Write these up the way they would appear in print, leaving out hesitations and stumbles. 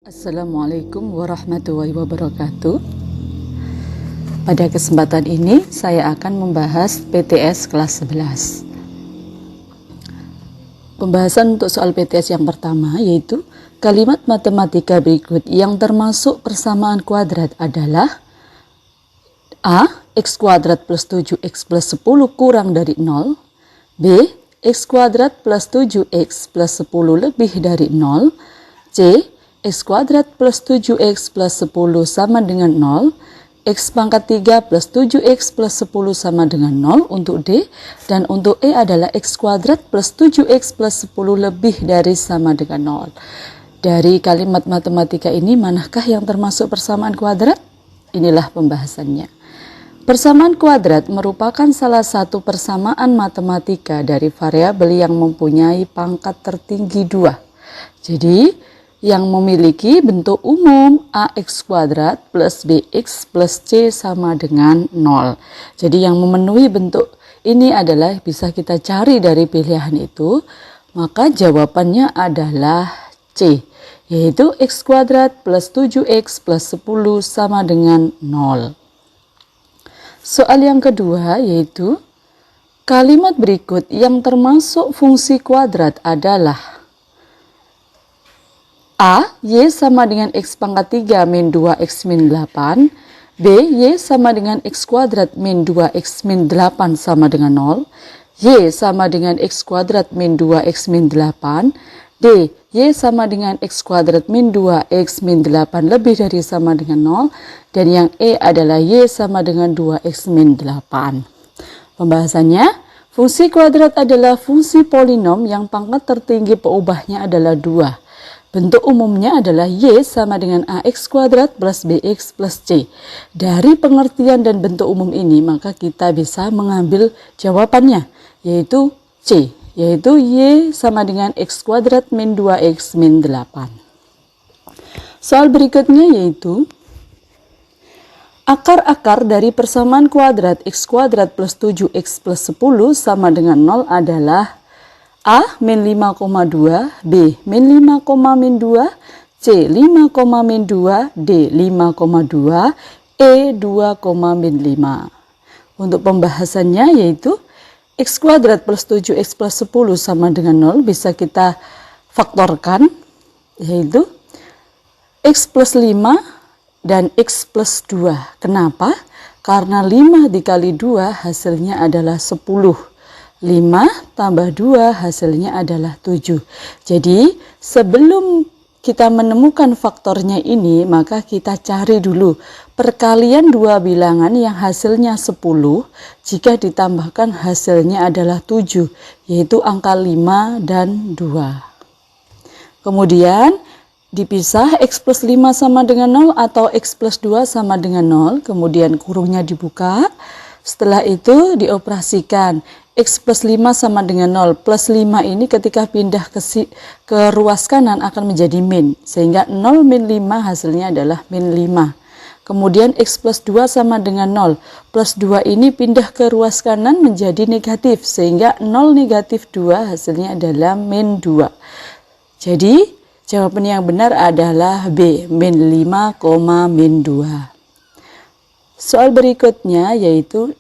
Assalamualaikum warahmatullahi wabarakatuh. Pada kesempatan ini saya akan membahas PTS kelas 11. Pembahasan untuk soal PTS yang pertama yaitu kalimat matematika berikut yang termasuk persamaan kuadrat adalah A. X kuadrat plus 7X plus 10 kurang dari 0. B. X kuadrat plus 7X plus 10 lebih dari 0. C. X kuadrat plus 7X plus 10 sama dengan 0, X pangkat 3 plus 7X plus 10 sama dengan 0 untuk D, dan untuk E adalah X kuadrat plus 7X plus 10 lebih dari sama dengan 0. Dari kalimat matematika ini, manakah yang termasuk persamaan kuadrat? Inilah pembahasannya. Persamaan kuadrat merupakan salah satu persamaan matematika dari variabel yang mempunyai pangkat tertinggi 2. Jadi, yang memiliki bentuk umum ax kuadrat plus bx plus c sama dengan 0. Jadi yang memenuhi bentuk ini adalah bisa kita cari dari pilihan itu, maka jawabannya adalah C, yaitu x kuadrat plus 7x plus 10 sama dengan 0. Soal yang kedua yaitu kalimat berikut yang termasuk fungsi kuadrat adalah A. Y sama dengan X pangkat 3 min 2X min 8. B. Y sama dengan X kuadrat min 2X min 8 sama dengan 0. Y sama dengan X kuadrat min 2X min 8. D. Y sama dengan X kuadrat min 2X min 8 lebih dari sama dengan 0. Dan yang E adalah Y sama dengan 2X min 8. Pembahasannya, fungsi kuadrat adalah fungsi polinom yang pangkat tertinggi peubahnya adalah 2. Bentuk umumnya adalah Y sama dengan AX kuadrat plus BX plus C. Dari pengertian dan bentuk umum ini, maka kita bisa mengambil jawabannya, yaitu C, yaitu Y sama dengan X kuadrat min 2X min 8. Soal berikutnya yaitu akar-akar dari persamaan kuadrat X kuadrat plus 7X plus 10 sama dengan 0 adalah A min 5,2, B min 5, min 2, C 5, min 2, D 5,2, E 2, min 5. Untuk pembahasannya yaitu X kuadrat plus 7X plus 10 sama dengan 0 bisa kita faktorkan, yaitu X plus 5 dan X plus 2. Kenapa? Karena 5 dikali 2 hasilnya adalah 10. 5 tambah 2 hasilnya adalah 7. Jadi sebelum kita menemukan faktornya ini, maka kita cari dulu perkalian dua bilangan yang hasilnya 10 jika ditambahkan hasilnya adalah 7, yaitu angka 5 dan 2. Kemudian dipisah X plus 5 sama dengan 0 atau X plus 2 sama dengan 0, kemudian kurungnya dibuka. Setelah itu dioperasikan. X plus 5 sama dengan 0. Plus 5 ini ketika pindah ke ruas kanan akan menjadi min. Sehingga 0 min 5 hasilnya adalah min 5. Kemudian X plus 2 sama dengan 0. Plus 2 ini pindah ke ruas kanan menjadi negatif. Sehingga 0 negatif 2 hasilnya adalah min 2. Jadi jawaban yang benar adalah B. Min 5, min 2. Soal berikutnya yaitu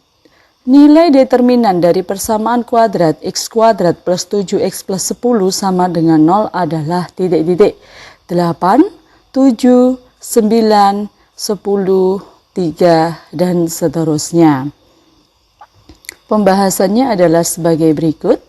nilai determinan dari persamaan kuadrat X kuadrat plus 7X plus 10 sama dengan 0 adalah titik-titik 8, 7, 9, 10, 3, dan seterusnya. Pembahasannya adalah sebagai berikut.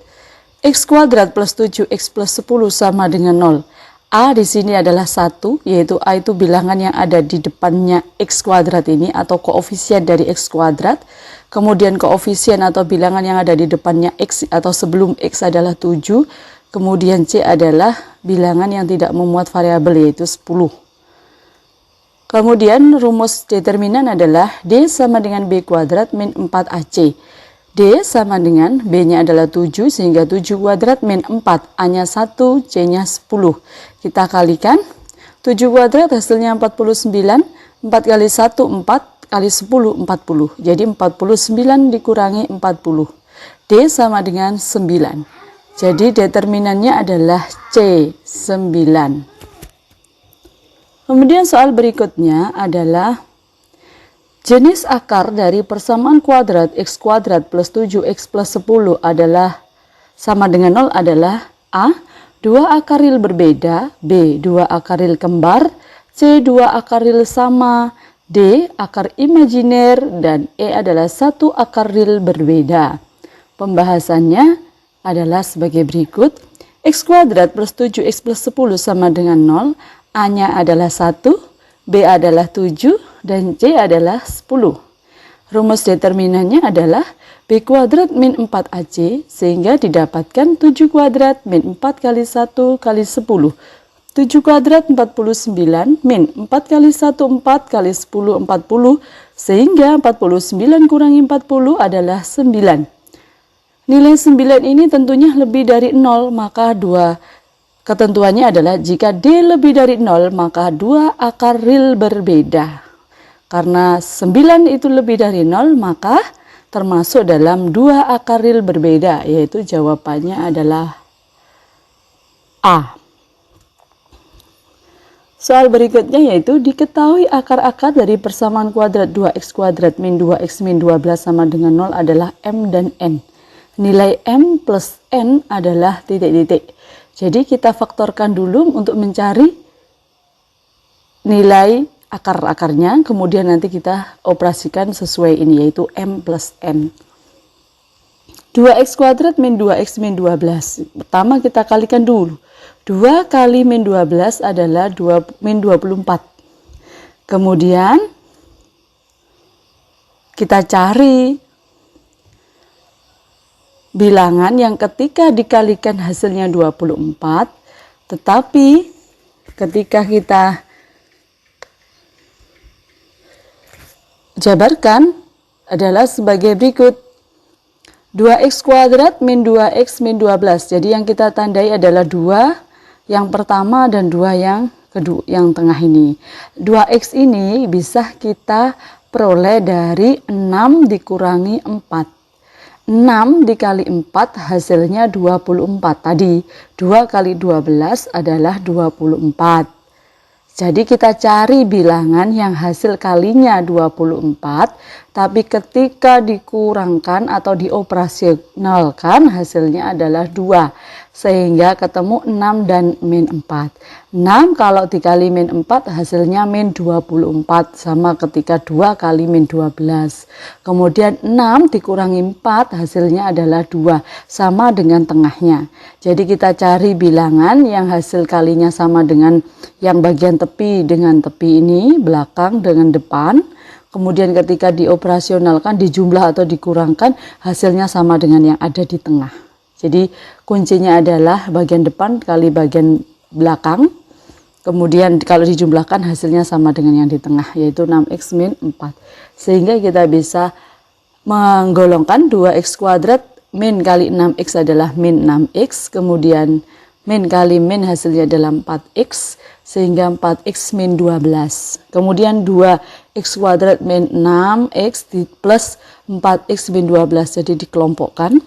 X kuadrat plus 7X plus 10 sama dengan 0. A di sini adalah 1, yaitu A itu bilangan yang ada di depannya X kuadrat ini atau koefisien dari X kuadrat. Kemudian koefisien atau bilangan yang ada di depannya X atau sebelum X adalah 7. Kemudian C adalah bilangan yang tidak memuat variabel yaitu 10. Kemudian rumus determinan adalah D sama dengan B kuadrat min 4AC. D sama dengan B-nya adalah 7 sehingga 7 kuadrat min 4. A-nya 1, C-nya 10. Kita kalikan. 7 kuadrat hasilnya 49. 4 kali 1, 4. Kali 10, 40. Jadi 49 dikurangi 40. D sama dengan 9. Jadi determinannya adalah C, 9. Kemudian soal berikutnya adalah jenis akar dari persamaan kuadrat x kuadrat plus 7x plus 10 adalah sama dengan 0 adalah A. 2 akar real berbeda, B. 2 akar real kembar, C. 2 akar real sama, D. Akar imajiner, dan E adalah 1 akar real berbeda. Pembahasannya adalah sebagai berikut. X kuadrat plus 7x plus 10 sama dengan 0. A-nya adalah 1, B adalah 7, dan C adalah 10. Rumus determinannya adalah B kuadrat min 4AC, sehingga didapatkan 7 kuadrat min 4 kali 1 kali 10. 7 kuadrat 49, min 4 kali 1 4 kali 10 40, sehingga 49 kurangi 40 adalah 9. Nilai 9 ini tentunya lebih dari 0, maka ketentuannya adalah jika D lebih dari 0, maka 2 akar real berbeda. Karena 9 itu lebih dari 0, maka termasuk dalam 2 akar real berbeda, yaitu jawabannya adalah A. Soal berikutnya yaitu diketahui akar-akar dari persamaan kuadrat 2x kuadrat min 2x min 12 sama dengan 0 adalah M dan N. Nilai M plus N adalah titik-titik. Jadi kita faktorkan dulu untuk mencari nilai akar-akarnya, kemudian nanti kita operasikan sesuai ini, yaitu M plus N. 2x kuadrat min 2x min 12. Pertama kita kalikan dulu. 2 kali min 12 adalah min 24. Kemudian kita cari bilangan yang ketika dikalikan hasilnya 24, tetapi ketika kita jabarkan adalah sebagai berikut. 2x kuadrat min 2x min 12. Jadi yang kita tandai adalah 2 yang pertama dan 2 yang kedua, yang tengah ini. 2x ini bisa kita peroleh dari 6 dikurangi 4. 6 dikali 4 hasilnya 24. Tadi 2 kali 12 adalah 24. Jadi kita cari bilangan yang hasil kalinya 24, tapi ketika dikurangkan atau dioperasionalkan hasilnya adalah 2. Sehingga ketemu 6 dan min 4. 6 kalau dikali min 4 hasilnya min 24, sama ketika 2 kali min 12. Kemudian 6 dikurangi 4 hasilnya adalah 2, sama dengan tengahnya. Jadi kita cari bilangan yang hasil kalinya sama dengan yang bagian tepi dengan tepi ini, belakang dengan depan. Kemudian ketika dioperasionalkan, dijumlah atau dikurangkan, hasilnya sama dengan yang ada di tengah. Jadi kuncinya adalah bagian depan kali bagian belakang. Kemudian kalau dijumlahkan hasilnya sama dengan yang di tengah, yaitu 6x min 4. Sehingga kita bisa menggolongkan 2x kuadrat min kali 6x adalah min 6x. Kemudian min kali min hasilnya adalah 4x. Sehingga 4x min 12. Kemudian 2x kuadrat min 6x plus 4x min 12. Jadi dikelompokkan.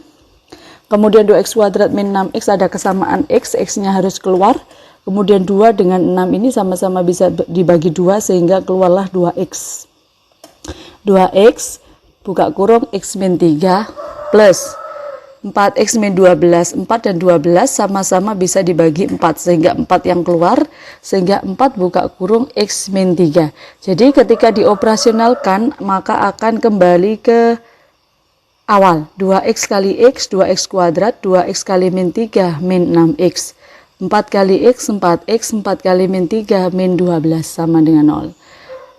Kemudian 2x kuadrat min 6x ada kesamaan x, x-nya harus keluar. Kemudian 2 dengan 6 ini sama-sama bisa dibagi 2 sehingga keluarlah 2x. 2x buka kurung x min 3 plus 4x min 12. 4 dan 12 sama-sama bisa dibagi 4 sehingga 4 yang keluar, sehingga 4 buka kurung x min 3. Jadi ketika dioperasionalkan maka akan kembali ke awal, 2x kali x, 2x kuadrat, 2x kali min 3, min 6x. 4 kali x, 4x, 4 kali min 3, min 12, sama dengan 0.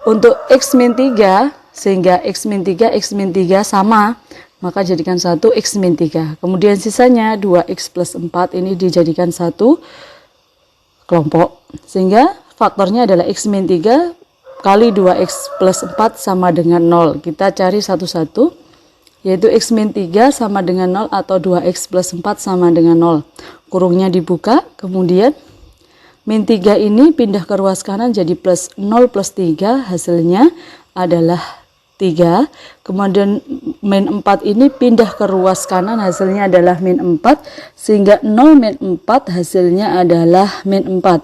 Untuk x min 3, sehingga x min 3, x min 3 sama, maka jadikan 1 x min 3. Kemudian sisanya 2x plus 4 ini dijadikan satu kelompok. Sehingga faktornya adalah x min 3 kali 2x plus 4 sama dengan 0. Kita cari satu-satu. Yaitu x min 3 sama dengan 0 atau 2x plus 4 sama dengan 0. Kurungnya dibuka, kemudian min 3 ini pindah ke ruas kanan jadi plus 0 plus 3, hasilnya adalah 3. Kemudian min 4 ini pindah ke ruas kanan, hasilnya adalah min 4. Sehingga 0 min 4 hasilnya adalah min 4.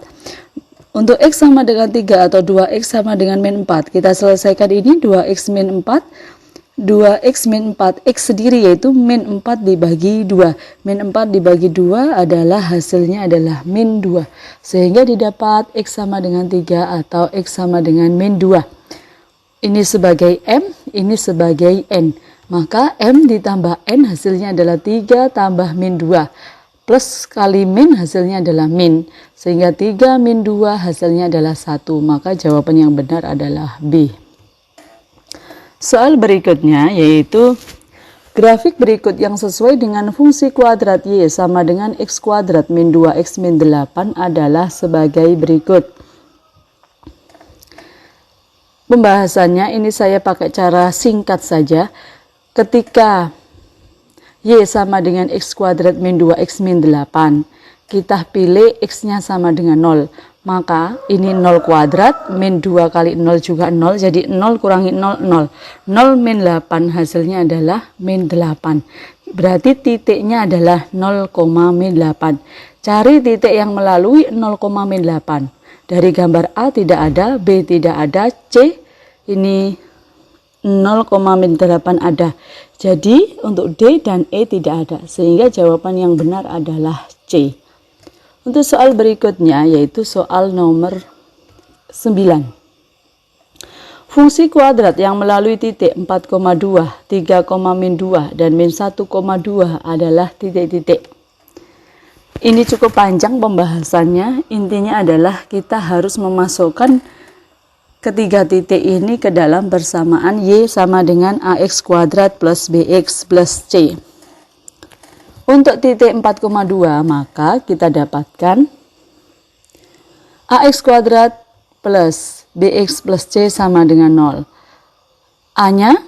Untuk X sama dengan 3 atau 2X sama dengan min 4, kita selesaikan ini 2X min 4, 2X min 4, X sendiri yaitu min 4 dibagi 2. Min 4 dibagi 2 adalah hasilnya adalah min 2. Sehingga didapat X sama dengan 3 atau X sama dengan min 2. Ini sebagai M, ini sebagai N. Maka M ditambah N hasilnya adalah 3 tambah min 2. Plus kali min hasilnya adalah min. Sehingga 3 min 2 hasilnya adalah 1. Maka jawaban yang benar adalah B. Soal berikutnya yaitu grafik berikut yang sesuai dengan fungsi kuadrat Y sama dengan X kuadrat min 2X min 8 adalah sebagai berikut. Pembahasannya ini saya pakai cara singkat saja. Ketika Y sama dengan X kuadrat min 2X min 8, kita pilih X-nya sama dengan 0. Maka ini 0 kuadrat, min 2 kali 0 juga 0, jadi 0 kurangi 0, 0. 0 min 8 hasilnya adalah min 8. Berarti titiknya adalah 0, min 8. Cari titik yang melalui 0, min 8. Dari gambar A tidak ada, B tidak ada, C ini 0, min 8 ada. Jadi untuk D dan E tidak ada, sehingga jawaban yang benar adalah C. Untuk soal berikutnya yaitu soal nomor 9. Fungsi kuadrat yang melalui titik 4,2, 3, min 2 dan min 1,2 adalah titik-titik. Ini cukup panjang pembahasannya, intinya adalah kita harus memasukkan ketiga titik ini ke dalam persamaan Y sama dengan AX kuadrat plus BX plus C. Untuk titik 4,2 maka kita dapatkan AX kuadrat plus BX plus C sama dengan 0. A-nya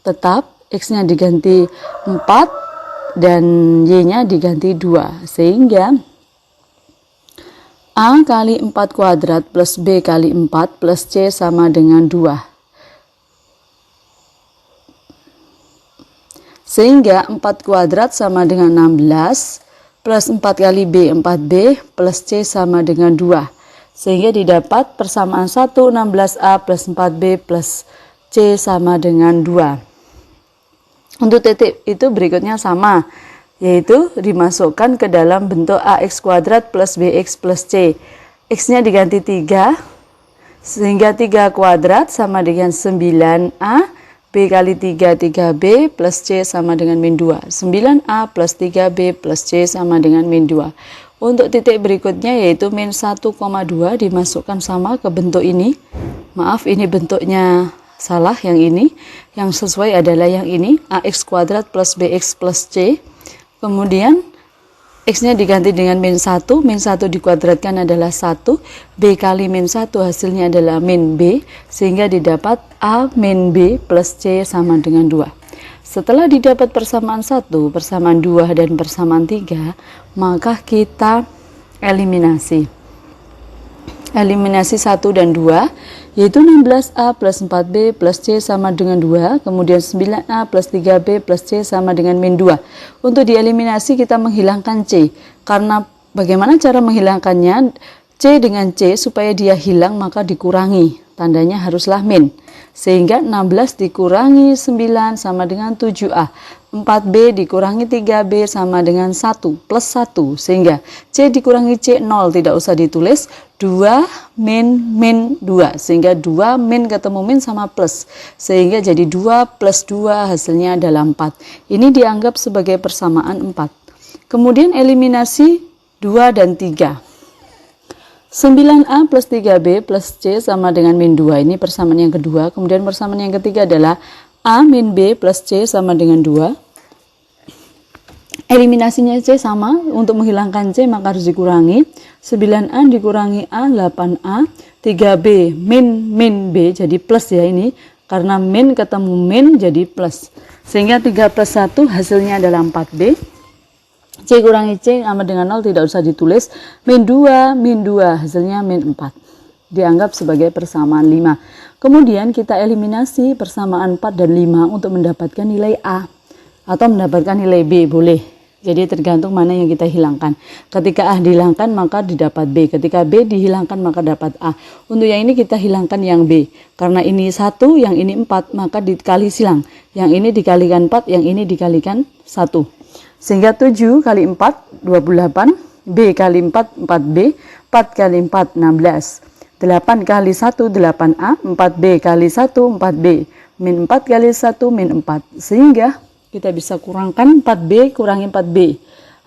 tetap, X-nya diganti 4 dan Y-nya diganti 2. Sehingga A kali 4 kuadrat plus B kali 4 plus C sama dengan 2. Sehingga 4 kuadrat sama dengan 16 plus 4 kali B 4B plus C sama dengan 2. Sehingga didapat persamaan 1 16A plus 4B plus C sama dengan 2. Untuk titik itu berikutnya sama, yaitu dimasukkan ke dalam bentuk AX kuadrat plus BX plus C. X-nya diganti 3, sehingga 3 kuadrat sama dengan 9A, B kali 3, 3B plus C sama dengan min 2. 9A plus 3B plus C sama dengan min 2. Untuk titik berikutnya yaitu min 1,2 dimasukkan sama ke bentuk ini. Maaf, ini bentuknya salah, yang ini. Yang sesuai adalah yang ini, AX kuadrat plus BX plus C. Kemudian X-nya diganti dengan min 1 dikuadratkan adalah 1, B kali min 1 hasilnya adalah min B, sehingga didapat A min B plus C sama dengan 2. Setelah didapat persamaan 1, persamaan 2, dan persamaan 3, maka kita eliminasi. Eliminasi 1 dan 2, yaitu 16A plus 4B plus C sama dengan 2, kemudian 9A plus 3B plus C sama dengan min 2. Untuk dieliminasi kita menghilangkan C, karena bagaimana cara menghilangkannya? C dengan C supaya dia hilang maka dikurangi, tandanya haruslah min. Sehingga 16 dikurangi 9 sama dengan 7A, 4B dikurangi 3B sama dengan 1 plus 1, sehingga C dikurangi C 0 tidak usah ditulis, 2 min 2, sehingga 2 min ketemu min sama plus, sehingga jadi 2 plus 2 hasilnya adalah 4. Ini dianggap sebagai persamaan 4. Kemudian eliminasi 2 dan 3. 9A plus 3B plus C sama dengan min 2, ini persamaan yang kedua. Kemudian persamaan yang ketiga adalah A min B plus C sama dengan 2. Eliminasinya C sama, untuk menghilangkan C maka harus dikurangi. 9A dikurangi A, 8A, 3B min B jadi plus ya ini, karena min ketemu min jadi plus. Sehingga 3 plus 1 hasilnya adalah 4B. C kurangi C sama dengan 0 tidak usah ditulis, min 2 hasilnya min 4, dianggap sebagai persamaan 5. Kemudian kita eliminasi persamaan 4 dan 5 untuk mendapatkan nilai A atau mendapatkan nilai B, boleh. Jadi tergantung mana yang kita hilangkan. Ketika A dihilangkan maka didapat B. Ketika B dihilangkan maka dapat A. Untuk yang ini kita hilangkan yang B. Karena ini 1, yang ini 4, maka dikali silang. Yang ini dikalikan 4, yang ini dikalikan 1. Sehingga 7 kali 4, 28. B kali 4, 4B. 4 kali 4, 16. 8 kali 1, 8A. 4B kali 1, 4B. Min 4 kali 1, min 4. Sehingga kita bisa kurangkan 4B kurangi 4B.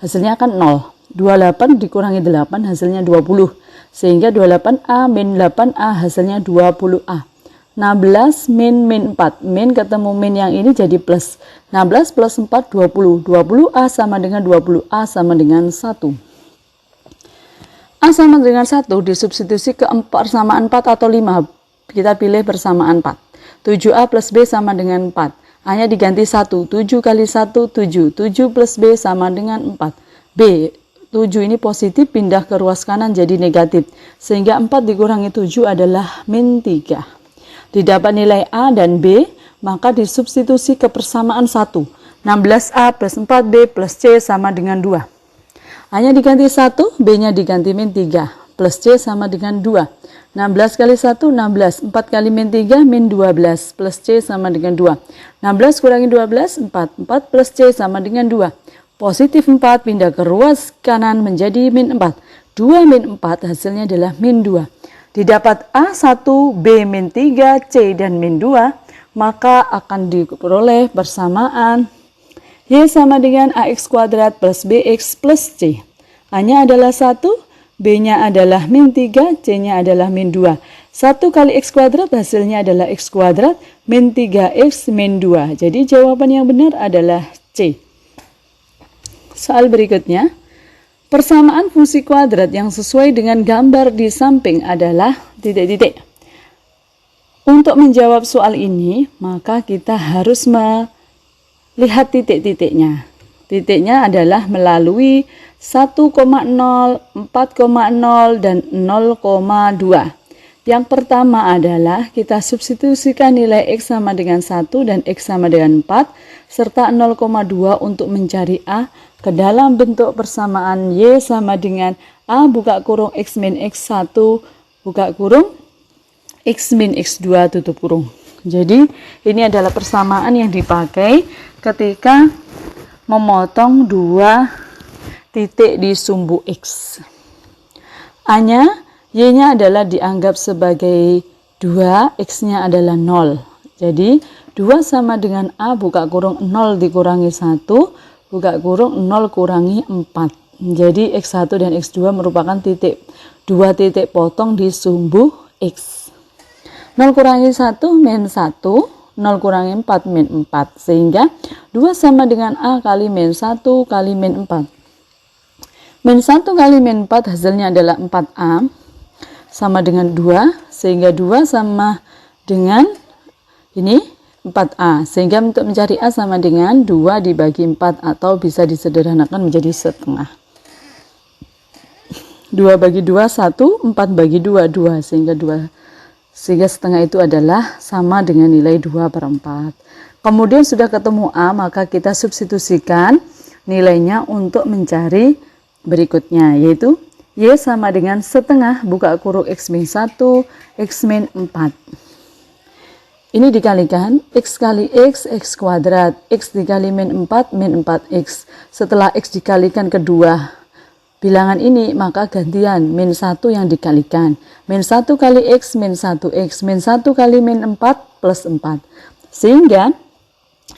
Hasilnya akan 0. 28 dikurangi 8 hasilnya 20. Sehingga 28A min 8A hasilnya 20A. 16 min 4. Min ketemu min yang ini jadi plus. 16 plus 4 20. 20A sama dengan 20A sama dengan 1. A sama dengan 1 disubstitusi ke persamaan 4 atau 5. Kita pilih persamaan 4. 7A plus B sama dengan 4. A-nya diganti 1. 7 kali 1, 7. 7 plus B sama dengan 4. B, 7 ini positif, pindah ke ruas kanan jadi negatif. Sehingga 4 dikurangi 7 adalah min 3. Didapat nilai A dan B, maka disubstitusi ke persamaan 1. 16A plus 4B plus C sama dengan 2. A-nya diganti 1, B-nya diganti min 3. Plus C sama dengan 2. 16 kali 1, 16. 4 kali min 3, min 12. Plus C sama dengan 2. 16 kurangi 12, 4. 4 plus C sama dengan 2. Positif 4 pindah ke ruas kanan menjadi min 4. 2 min 4 hasilnya adalah min 2. Didapat A1, B min 3, C dan min 2. Maka akan diperoleh persamaan Y sama dengan AX kuadrat plus BX plus C. A-nya adalah 1. B-nya adalah min 3, C-nya adalah min 2. 1 kali X kuadrat hasilnya adalah X kuadrat min 3X min 2. Jadi jawaban yang benar adalah C. Soal berikutnya. Persamaan fungsi kuadrat yang sesuai dengan gambar di samping adalah titik-titik. Untuk menjawab soal ini, maka kita harus melihat titik-titiknya. Titiknya adalah melalui 1,0, 4,0, dan 0,2. Yang pertama adalah kita substitusikan nilai X sama dengan 1 dan X sama dengan 4, serta 0,2 untuk mencari A ke dalam bentuk persamaan Y sama dengan A buka kurung X min X1 buka kurung X min X2 tutup kurung. Jadi ini adalah persamaan yang dipakai ketika memotong dua titik di sumbu X. A-nya, Y-nya adalah dianggap sebagai 2, X-nya adalah 0. Jadi 2 sama dengan A buka kurung 0 dikurangi 1, buka kurung 0 kurangi 4. Jadi X1 dan X2 merupakan dua titik potong di sumbu X. 0 kurangi 1 min 1. 0 kurangi 4 min 4. Sehingga 2 sama dengan A kali min 1 kali min 4. Min 1 kali min 4 hasilnya adalah 4A. Sama dengan 2. Sehingga 2 sama dengan ini 4A. Sehingga untuk mencari A sama dengan 2 dibagi 4. Atau bisa disederhanakan menjadi setengah. 2 bagi 2, 1. 4 bagi 2, 2. Sehingga setengah itu adalah sama dengan nilai 2/4. Kemudian sudah ketemu A, maka kita substitusikan nilainya untuk mencari berikutnya, yaitu Y sama dengan setengah buka kurung X min 1, X min 4. Ini dikalikan X kali X, X kuadrat. X dikali min 4, min 4X. Setelah X dikalikan kedua bilangan ini, maka gantian min 1 yang dikalikan. Min 1 kali X, min 1X. Min 1 kali min 4 plus 4. Sehingga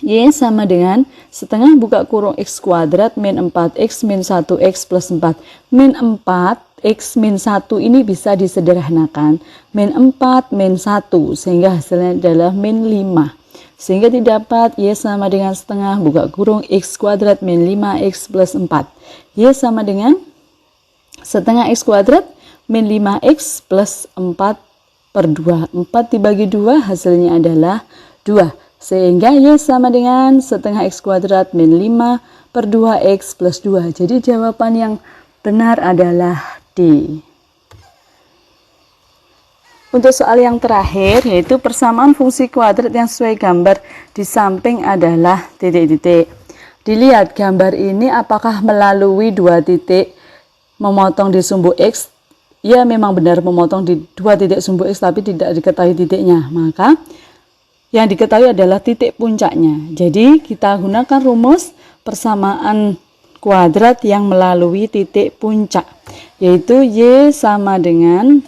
Y sama dengan setengah buka kurung X kuadrat min 4X min 1X plus 4. Min 4X min 1 ini bisa disederhanakan. Min 4 min 1. Sehingga hasilnya adalah min 5. Sehingga didapat Y sama dengan setengah buka kurung X kuadrat min 5X plus 4. Y sama dengan setengah X kuadrat min 5X plus 4/2. 4 dibagi 2 hasilnya adalah 2. Sehingga Y sama dengan setengah X kuadrat min 5/2X plus 2. Jadi jawaban yang benar adalah D. Untuk soal yang terakhir, yaitu persamaan fungsi kuadrat yang sesuai gambar di samping adalah titik-titik. Dilihat gambar ini apakah melalui 2 titik memotong di sumbu X. Ya, memang benar memotong di 2 titik sumbu X, tapi tidak diketahui titiknya. Maka yang diketahui adalah titik puncaknya. Jadi kita gunakan rumus persamaan kuadrat yang melalui titik puncak, yaitu Y sama dengan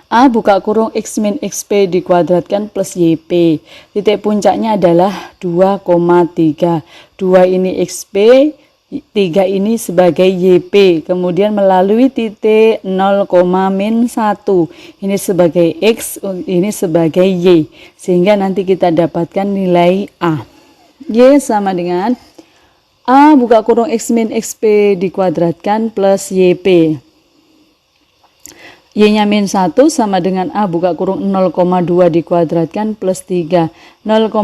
A buka kurung X min XP dikuadratkan plus YP. Titik puncaknya adalah 2,3. 2 ini XP, 3 ini sebagai YP. Kemudian melalui titik 0, min 1. Ini sebagai X, ini sebagai Y. Sehingga nanti kita dapatkan nilai A. Y sama dengan A buka kurung X min XP dikuadratkan plus YP. Y-nya min 1 sama dengan A buka kurung 0,2 dikuadratkan plus 3. 0,0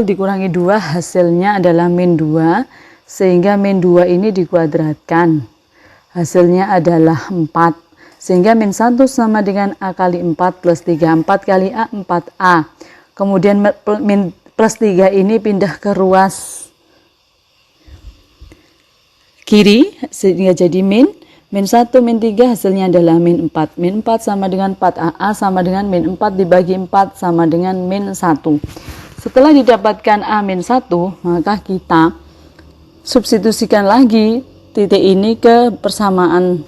dikurangi 2 hasilnya adalah min 2. Sehingga min 2 ini dikuadratkan. Hasilnya adalah 4. Sehingga min 1 sama dengan A kali 4 plus 3. 4 kali A, 4A. Kemudian min plus 3 ini pindah ke ruas kiri. Sehingga jadi min 1, min 3 hasilnya adalah min 4. Min 4 sama dengan 4A. A sama dengan min 4 dibagi 4 sama dengan min 1. Setelah didapatkan A min 1, maka kita substitusikan lagi titik ini ke persamaan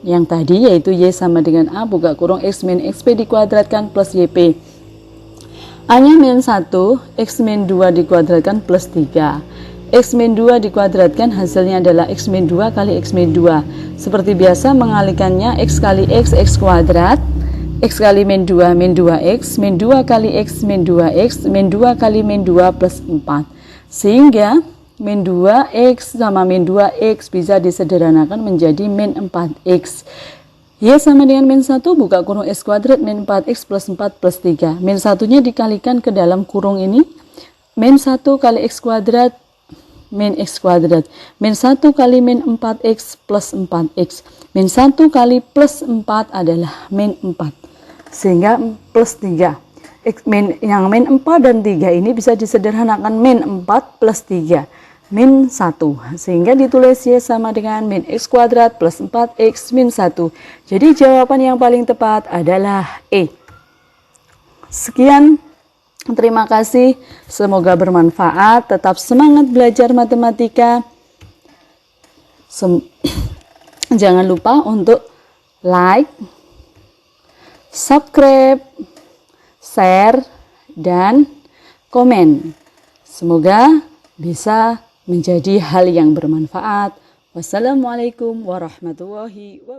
yang tadi, yaitu Y sama dengan A buka kurung X min XP dikuadratkan plus YP. A-nya min 1, X min 2 dikuadratkan plus 3. X min 2 dikuadratkan hasilnya adalah X min 2 kali X min 2. Seperti biasa mengalikannya X kali X kuadrat. X kali min 2, min 2X. Min 2 kali X, min 2X. Min 2 kali min 2 plus 4. Sehingga min 2X sama min 2X bisa disederhanakan menjadi min 4X. Y sama dengan min 1 buka kurung X kuadrat min 4X plus 4 plus 3. Min 1-nya dikalikan ke dalam kurung ini. Min 1 kali X kuadrat min X kuadrat. Min 1 kali min 4X plus 4X. Min 1 kali plus 4 adalah min 4. Sehingga plus 3. Yang min 4 dan 3 ini bisa disederhanakan min 4 plus 3. Min 1. Sehingga ditulis Y sama dengan min X kuadrat plus 4X min 1. Jadi jawaban yang paling tepat adalah E. Sekian. Terima kasih, semoga bermanfaat. Tetap semangat belajar matematika. Jangan lupa untuk like, subscribe, share, dan komen. Semoga bisa menjadi hal yang bermanfaat. Wassalamualaikum warahmatullahi wabarakatuh.